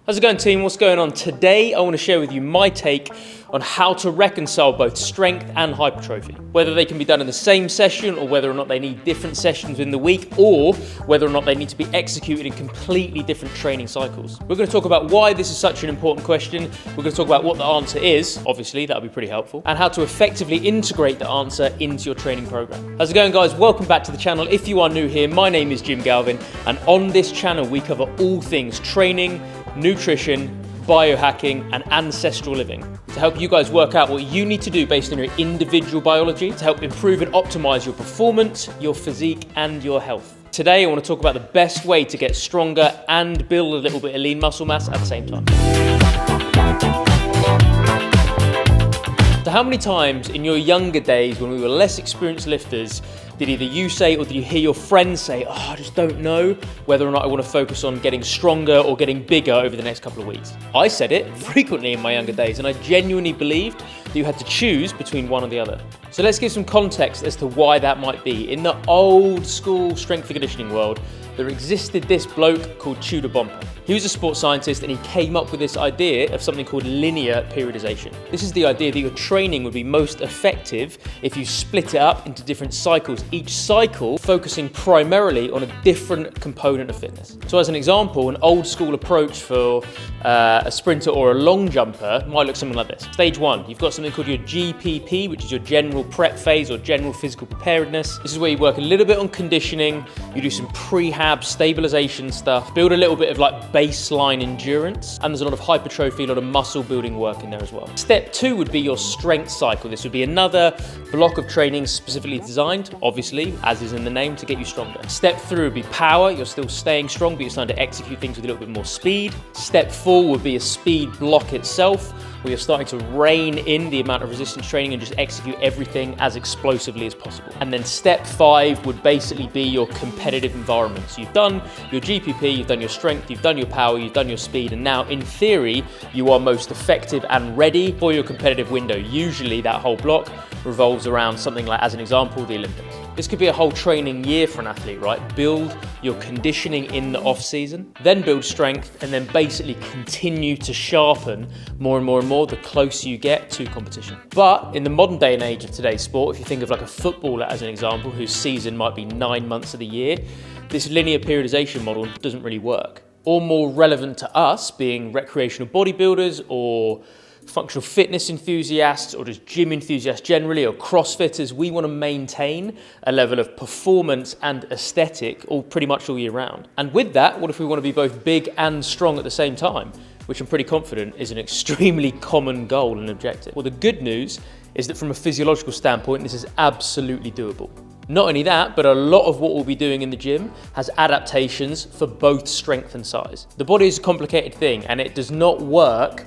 How's it going, team? What's going on? Today, I want to share with you my take on how to reconcile both strength and hypertrophy. Whether they can be done in the same session or whether or not they need different sessions in the week or whether or not they need to be executed in completely different training cycles. We're going to talk about why this is such an important question. We're going to talk about what the answer is, obviously, that'll be pretty helpful, and how to effectively integrate the answer into your training program. How's it going, guys? Welcome back to the channel. If you are new here, my name is Jim Galvin, and on this channel, we cover all things training, nutrition, biohacking, and ancestral living to help you guys work out what you need to do based on your individual biology to help improve and optimize your performance, your physique, and your health. Today, I want to talk about the best way to get stronger and build a little bit of lean muscle mass at the same time. So how many times in your younger days when we were less experienced lifters did either you say or did you hear your friends say, I just don't know whether or not I want to focus on getting stronger or getting bigger over the next couple of weeks? I said it frequently in my younger days, and I genuinely believed that you had to choose between one or the other. So let's give some context as to why that might be. In the old school strength and conditioning world, there existed this bloke called Tudor Bomper. He was a sports scientist and he came up with this idea of something called linear periodization. This is the idea that your training would be most effective if you split it up into different cycles, each cycle focusing primarily on a different component of fitness. So as an example, an old school approach for a sprinter or a long jumper might look something like this. Stage one, you've got something called your GPP, which is your general prep phase or general physical preparedness. This is where you work a little bit on conditioning, you do some prehab stabilization stuff, build a little bit of like baseline endurance, and there's a lot of hypertrophy, a lot of muscle building work in there as well. Step two would be your strength cycle. This would be another block of training specifically designed, obviously, as is in the name, to get you stronger. Step three would be power. You're still staying strong, but you're starting to execute things with a little bit more speed. Step four would be a speed block itself, where you're starting to rein in the amount of resistance training and just execute everything as explosively as possible. And then step five would basically be your competitive environment. So you've done your GPP, you've done your strength, you've done your power, you've done your speed, and now in theory, you are most effective and ready for your competitive window. Usually that whole block revolves around something like, as an example, the Olympics. This could be a whole training year for an athlete, right? Build your conditioning in the off season, then build strength, and then basically continue to sharpen more and more and more the closer you get to competition. But in the modern day and age of today's sport, if you think of like a footballer as an example, whose season might be 9 months of the year, this linear periodization model doesn't really work. Or more relevant to us, being recreational bodybuilders or functional fitness enthusiasts or just gym enthusiasts generally, or CrossFitters, we want to maintain a level of performance and aesthetic pretty much all year round. And with that, what if we want to be both big and strong at the same time? Which I'm pretty confident is an extremely common goal and objective. Well, the good news is that from a physiological standpoint, this is absolutely doable. Not only that, but a lot of what we'll be doing in the gym has adaptations for both strength and size. The body is a complicated thing, and it does not work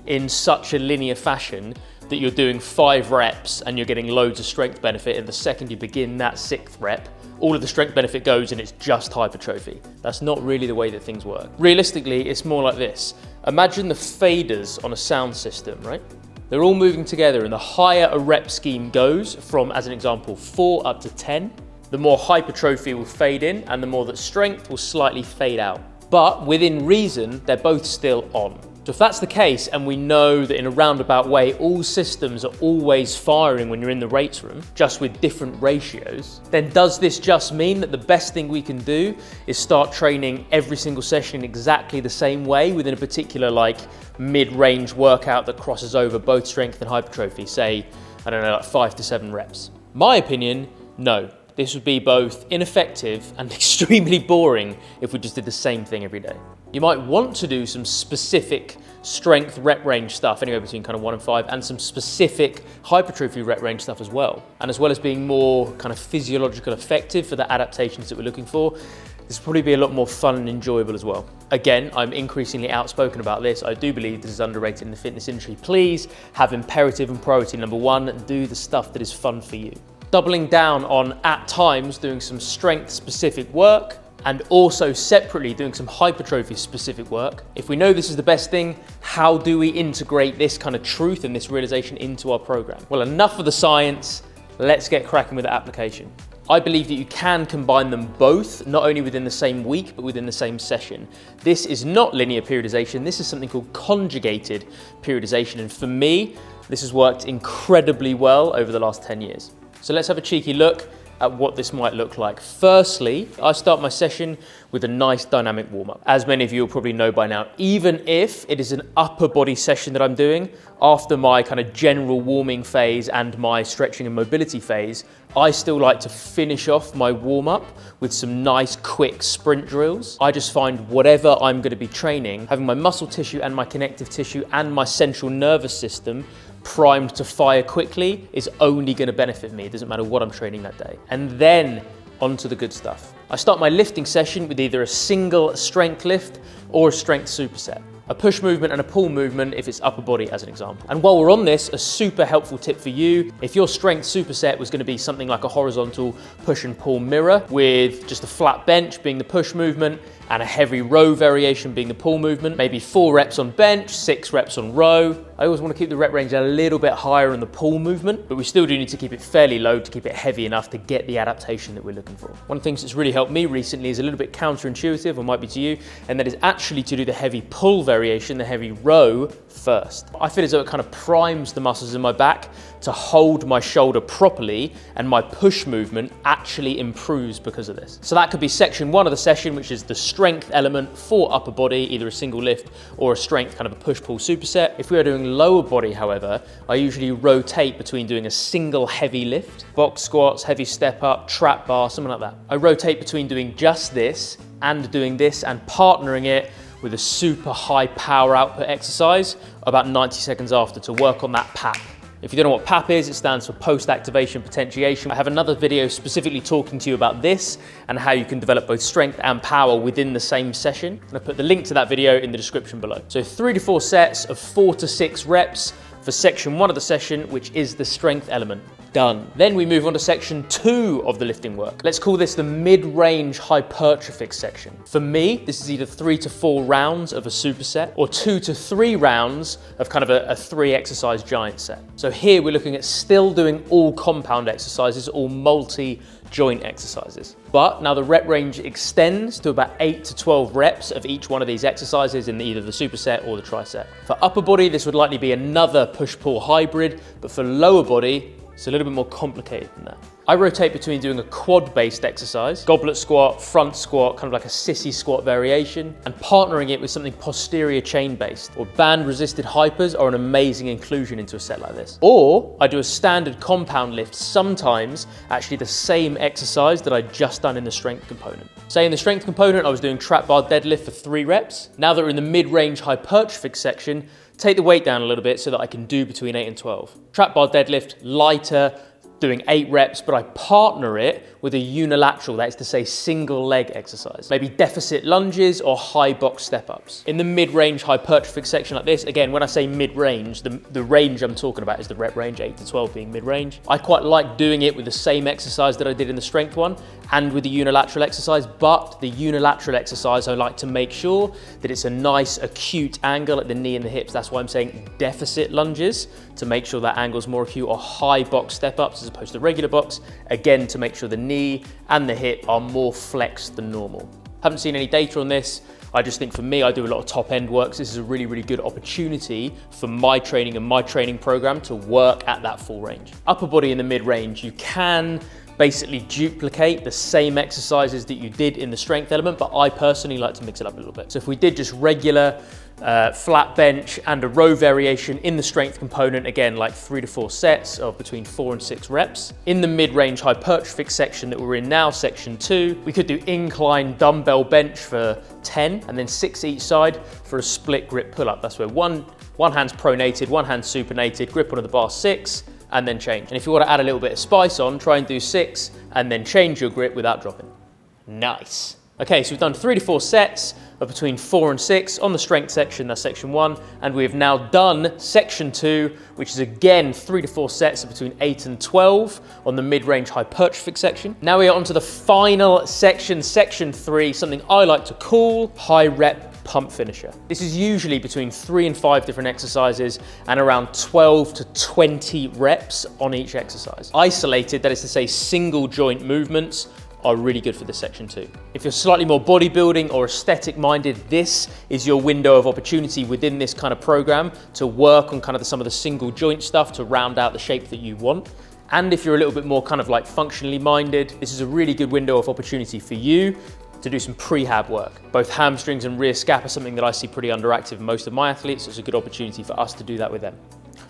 in such a linear fashion that you're doing 5 reps and you're getting loads of strength benefit, and the second you begin that 6th rep, all of the strength benefit goes and it's just hypertrophy. That's not really the way that things work. Realistically, it's more like this. Imagine the faders on a sound system, right? They're all moving together, and the higher a rep scheme goes from, as an example, 4 up to 10, the more hypertrophy will fade in and the more that strength will slightly fade out. But within reason, they're both still on. So if that's the case, and we know that in a roundabout way, all systems are always firing when you're in the weights room, just with different ratios, then does this just mean that the best thing we can do is start training every single session in exactly the same way within a particular like mid-range workout that crosses over both strength and hypertrophy, say, I don't know, like 5 to 7 reps? My opinion, no. This would be both ineffective and extremely boring if we just did the same thing every day. You might want to do some specific strength rep range stuff, anywhere between kind of 1 and 5, and some specific hypertrophy rep range stuff as well. And as well as being more kind of physiological effective for the adaptations that we're looking for, this will probably be a lot more fun and enjoyable as well. Again, I'm increasingly outspoken about this. I do believe this is underrated in the fitness industry. Please have imperative and priority number 1, do the stuff that is fun for you. Doubling down on, at times, doing some strength specific work, and also separately doing some hypertrophy specific work. If we know this is the best thing, how do we integrate this kind of truth and this realization into our program? Well, enough of the science, let's get cracking with the application. I believe that you can combine them both, not only within the same week, but within the same session. This is not linear periodization. This is something called conjugated periodization. And for me, this has worked incredibly well over the last 10 years. So let's have a cheeky look at what this might look like. Firstly, I start my session with a nice dynamic warm-up. As many of you will probably know by now, even if it is an upper body session that I'm doing, after my kind of general warming phase and my stretching and mobility phase, I still like to finish off my warm-up with some nice quick sprint drills. I just find whatever I'm going to be training, having my muscle tissue and my connective tissue and my central nervous system primed to fire quickly is only going to benefit me. It doesn't matter what I'm training that day. And then on to the good stuff. I start my lifting session with either a single strength lift or a strength superset. A push movement and a pull movement if it's upper body as an example. And while we're on this, a super helpful tip for you, if your strength superset was going to be something like a horizontal push and pull mirror with just a flat bench being the push movement and a heavy row variation being the pull movement, maybe 4 reps on bench, 6 reps on row. I always want to keep the rep range a little bit higher on the pull movement, but we still do need to keep it fairly low to keep it heavy enough to get the adaptation that we're looking for. One of the things that's really helped me recently is a little bit counterintuitive, or might be to you, and that is actually to do the heavy pull variation, the heavy row first. I feel as though it kind of primes the muscles in my back to hold my shoulder properly, and my push movement actually improves because of this. So that could be section 1 of the session, which is the strength element for upper body, either a single lift or a strength kind of a push-pull superset. If we are doing lower body, however, I usually rotate between doing a single heavy lift, box squats, heavy step up, trap bar, something like that. I rotate between doing just this and doing this and partnering it with a super high power output exercise about 90 seconds after to work on that PAP. If you don't know what PAP is, it stands for post-activation potentiation. I have another video specifically talking to you about this and how you can develop both strength and power within the same session. And I put the link to that video in the description below. So 3 to 4 sets of 4 to 6 reps for section 1 of the session, which is the strength element. Done. Then we move on to section 2 of the lifting work. Let's call this the mid-range hypertrophic section. For me, this is either 3 to 4 rounds of a superset or 2 to 3 rounds of kind of a 3 exercise giant set. So here we're looking at still doing all compound exercises, all multi-joint exercises. But now the rep range extends to about 8 to 12 reps of each one of these exercises in either the superset or the triset. For upper body, this would likely be another push-pull hybrid, but for lower body, it's a little bit more complicated than that. I rotate between doing a quad-based exercise, goblet squat, front squat, kind of like a sissy squat variation, and partnering it with something posterior chain-based, or band-resisted hypers are an amazing inclusion into a set like this. Or I do a standard compound lift, sometimes actually the same exercise that I'd just done in the strength component. Say in the strength component, I was doing trap bar deadlift for 3 reps. Now that we're in the mid-range hypertrophic section, take the weight down a little bit so that I can do between 8 and 12. Trap bar deadlift, lighter, doing 8 reps, but I partner it with a unilateral, that is to say single leg exercise. Maybe deficit lunges or high box step-ups. In the mid-range hypertrophic section like this, again, when I say mid-range, the range I'm talking about is the rep range, 8 to 12 being mid-range. I quite like doing it with the same exercise that I did in the strength one and with the unilateral exercise, but the unilateral exercise, I like to make sure that it's a nice acute angle at the knee and the hips. That's why I'm saying deficit lunges, to make sure that angle's more acute, or high box step-ups as opposed to regular box, again, to make sure the knee and the hip are more flexed than normal. Haven't seen any data on this. I just think for me, I do a lot of top end work. So this is a really, really good opportunity for my training and my training program to work at that full range. Upper body in the mid range, you can basically duplicate the same exercises that you did in the strength element, but I personally like to mix it up a little bit. So if we did just regular flat bench and a row variation in the strength component, again, like 3 to 4 sets of between 4 and 6 reps. In the mid-range hypertrophic section that we're in now, section 2, we could do incline dumbbell bench for 10 and then 6 each side for a split grip pull-up. That's where one hand's pronated, one hand's supinated, grip onto the bar 6, and then change. And if you want to add a little bit of spice on, try and do 6 and then change your grip without dropping. Nice. Okay, so we've done 3 to 4 sets of between 4 and 6 on the strength section, that's section 1, and we've now done section 2, which is again 3 to 4 sets of between 8 and 12 on the mid-range hypertrophic section. Now we are onto the final section, section 3, something I like to call high rep pump finisher. This is usually between 3 and 5 different exercises and around 12 to 20 reps on each exercise. Isolated, that is to say single joint movements, are really good for this section too. If you're slightly more bodybuilding or aesthetic minded, this is your window of opportunity within this kind of program to work on kind of some of the single joint stuff to round out the shape that you want. And if you're a little bit more kind of like functionally minded, this is a really good window of opportunity for you to do some prehab work. Both hamstrings and rear scap are something that I see pretty underactive in most of my athletes, so it's a good opportunity for us to do that with them.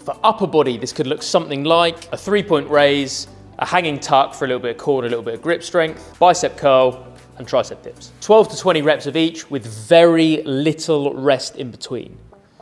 For upper body, this could look something like a 3-point raise, a hanging tuck for a little bit of core and a little bit of grip strength, bicep curl, and tricep dips. 12 to 20 reps of each with very little rest in between.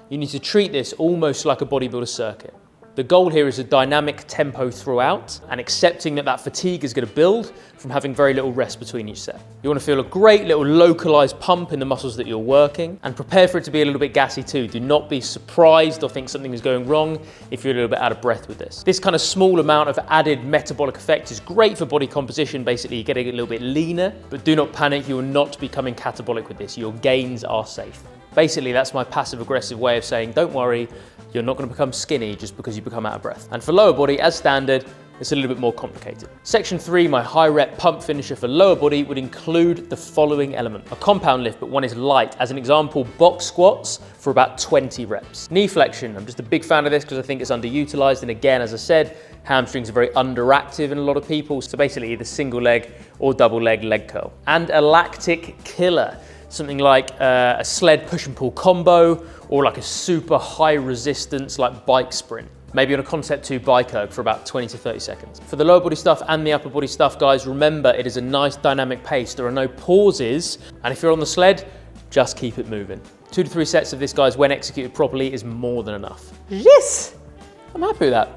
You need to treat this almost like a bodybuilder circuit. The goal here is a dynamic tempo throughout and accepting that that fatigue is going to build from having very little rest between each set. You want to feel a great little localized pump in the muscles that you're working and prepare for it to be a little bit gassy too. Do not be surprised or think something is going wrong if you're a little bit out of breath with this. This kind of small amount of added metabolic effect is great for body composition. Basically, you're getting a little bit leaner, but do not panic. You will not becoming catabolic with this. Your gains are safe. Basically, that's my passive aggressive way of saying, don't worry, you're not going to become skinny just because you become out of breath. And for lower body, as standard, it's a little bit more complicated. Section 3, my high rep pump finisher for lower body would include the following element. A compound lift, but one is light. As an example, box squats for about 20 reps. Knee flexion, I'm just a big fan of this because I think it's underutilized. And again, as I said, hamstrings are very underactive in a lot of people. So basically either single leg or double leg curl. And a lactic killer. Something like a sled push and pull combo or like a super high resistance like bike sprint. Maybe on a Concept 2 bike erg for about 20 to 30 seconds. For the lower body stuff and the upper body stuff, guys, remember it is a nice dynamic pace. There are no pauses. And if you're on the sled, just keep it moving. 2 to 3 sets of this, guys, when executed properly is more than enough. Yes, I'm happy with that,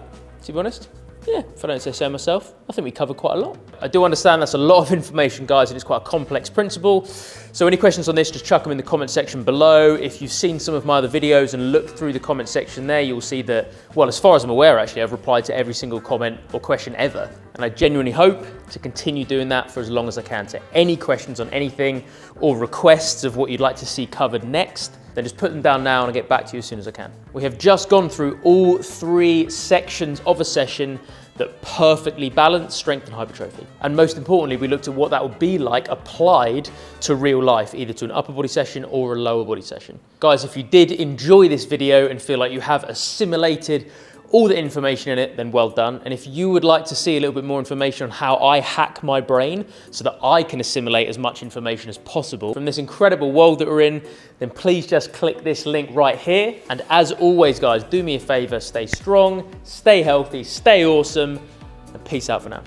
to be honest. Yeah, if I don't say so myself, I think we covered quite a lot. I do understand that's a lot of information, guys, and it's quite a complex principle. So any questions on this, just chuck them in the comment section below. If you've seen some of my other videos and looked through the comment section there, you'll see that, well, as far as I'm aware, actually, I've replied to every single comment or question ever. And I genuinely hope to continue doing that for as long as I can. So any questions on anything or requests of what you'd like to see covered next, then just put them down now and I'll get back to you as soon as I can. We have just gone through all 3 sections of a session that perfectly balance strength and hypertrophy. And most importantly, we looked at what that would be like applied to real life, either to an upper body session or a lower body session. Guys, if you did enjoy this video and feel like you have assimilated all the information in it, then well done. And if you would like to see a little bit more information on how I hack my brain so that I can assimilate as much information as possible from this incredible world that we're in, then please just click this link right here. And as always, guys, do me a favor, stay strong, stay healthy, stay awesome, and peace out for now.